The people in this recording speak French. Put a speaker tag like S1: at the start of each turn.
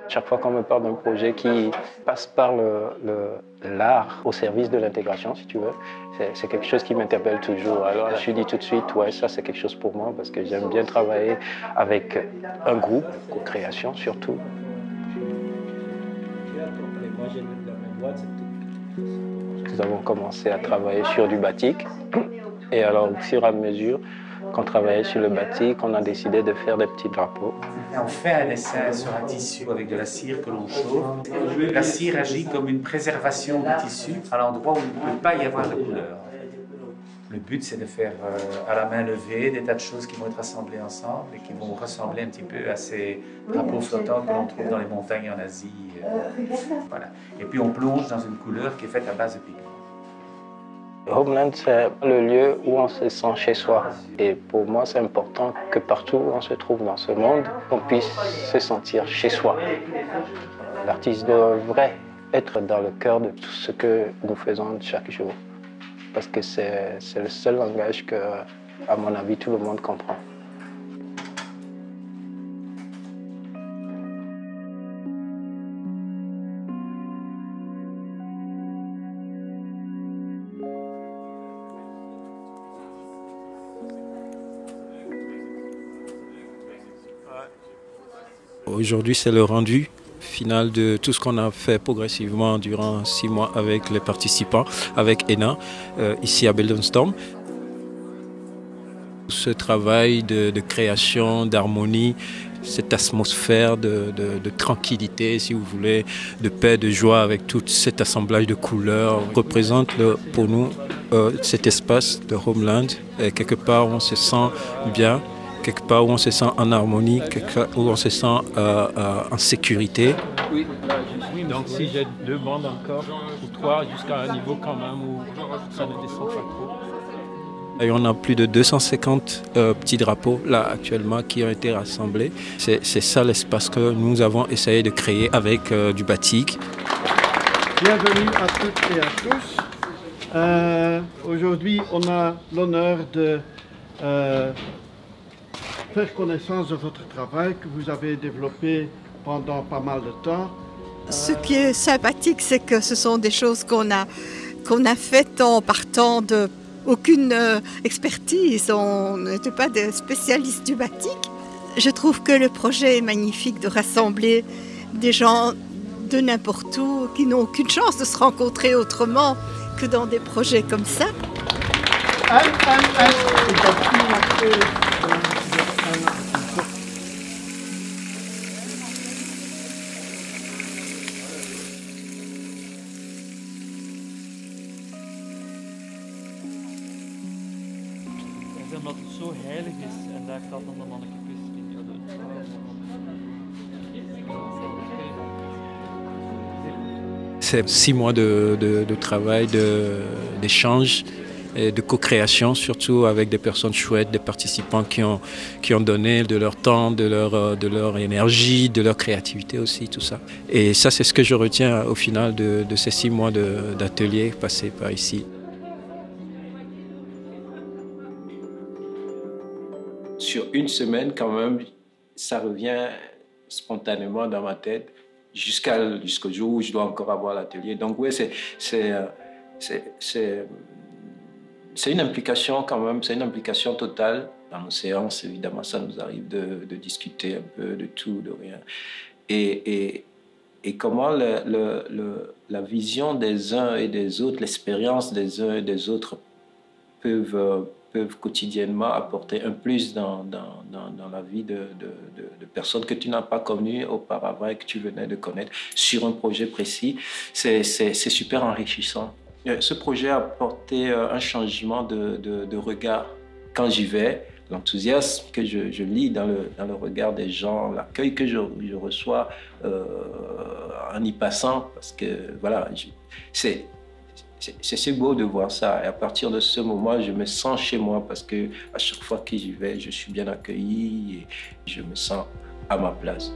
S1: Chaque fois qu'on me parle d'un projet qui passe par l'art au service de l'intégration, si tu veux, c'est quelque chose qui m'interpelle toujours. Alors je me suis dit tout de suite, ouais, ça c'est quelque chose pour moi parce que j'aime bien travailler avec un groupe, co-création surtout. Nous avons commencé à travailler sur du batik et alors au fur et à mesure qu'on travaillait sur le batik, on a décidé de faire des petits drapeaux.
S2: On fait un dessin sur un tissu avec de la cire que l'on chauffe. La cire agit comme une préservation du tissu à l'endroit où il ne peut pas y avoir de couleur. Le but, c'est de faire à la main levée des tas de choses qui vont être assemblées ensemble et qui vont ressembler un petit peu à ces drapeaux flottants que l'on trouve dans les montagnes en Asie. Voilà. Et puis on plonge dans une couleur qui est faite à base de pigments.
S1: Homeland, c'est le lieu où on se sent chez soi. Et pour moi, c'est important que partout où on se trouve dans ce monde, on puisse se sentir chez soi. L'artiste devrait être dans le cœur de tout ce que nous faisons chaque jour. Parce que c'est le seul langage que, à mon avis, tout le monde comprend.
S3: Aujourd'hui, c'est le rendu final de tout ce qu'on a fait progressivement durant 6 mois avec les participants, avec ENA, ici à Beldenstorm. Ce travail de création, d'harmonie, cette atmosphère de tranquillité, si vous voulez, de paix, de joie avec tout cet assemblage de couleurs représente pour nous cet espace de Homeland. Et quelque part, on se sent bien. Quelque part où on se sent en harmonie, quelque part où on se sent en sécurité.
S4: Oui, donc si j'ai 2 bandes encore, ou 3, jusqu'à un niveau quand même où ça ne descend pas trop.
S3: Et on a plus de 250 petits drapeaux là actuellement qui ont été rassemblés. C'est ça l'espace que nous avons essayé de créer avec du batik.
S5: Bienvenue à toutes et à tous. Aujourd'hui, on a l'honneur de faire connaissance de votre travail que vous avez développé pendant pas mal de temps.
S6: Ce qui est sympathique, c'est que ce sont des choses qu'on a faites en partant de aucune expertise. On n'était pas des spécialistes du batik. Je trouve que le projet est magnifique de rassembler des gens de n'importe où qui n'ont aucune chance de se rencontrer autrement que dans des projets comme ça.
S4: Omdat het zo heilig is en daar staat dan de mannekes in.
S3: C'est 6 mois de travail, d'échange, et de co-création, surtout avec des personnes chouettes, des participants qui ont donné de leur temps, de leur énergie, de leur créativité aussi, tout ça. Et ça, c'est ce que je retiens au final de ces 6 mois d'atelier passés par ici.
S1: Sur une semaine, quand même, ça revient spontanément dans ma tête jusqu'au jour où je dois encore avoir l'atelier. Donc oui, c'est une implication quand même, c'est une implication totale. Dans nos séances, évidemment, ça nous arrive de discuter un peu de tout, de rien. Et comment la vision des uns et des autres, l'expérience des uns et des autres peuvent quotidiennement apporter un plus dans la vie de personnes que tu n'as pas connues auparavant et que tu venais de connaître sur un projet précis. C'est super enrichissant. Ce projet a apporté un changement de regard. Quand j'y vais, l'enthousiasme que je lis dans le regard des gens, l'accueil que je reçois en y passant, parce que voilà, c'est beau de voir ça. Et à partir de ce moment, je me sens chez moi parce que à chaque fois que j'y vais, je suis bien accueilli et je me sens à ma place.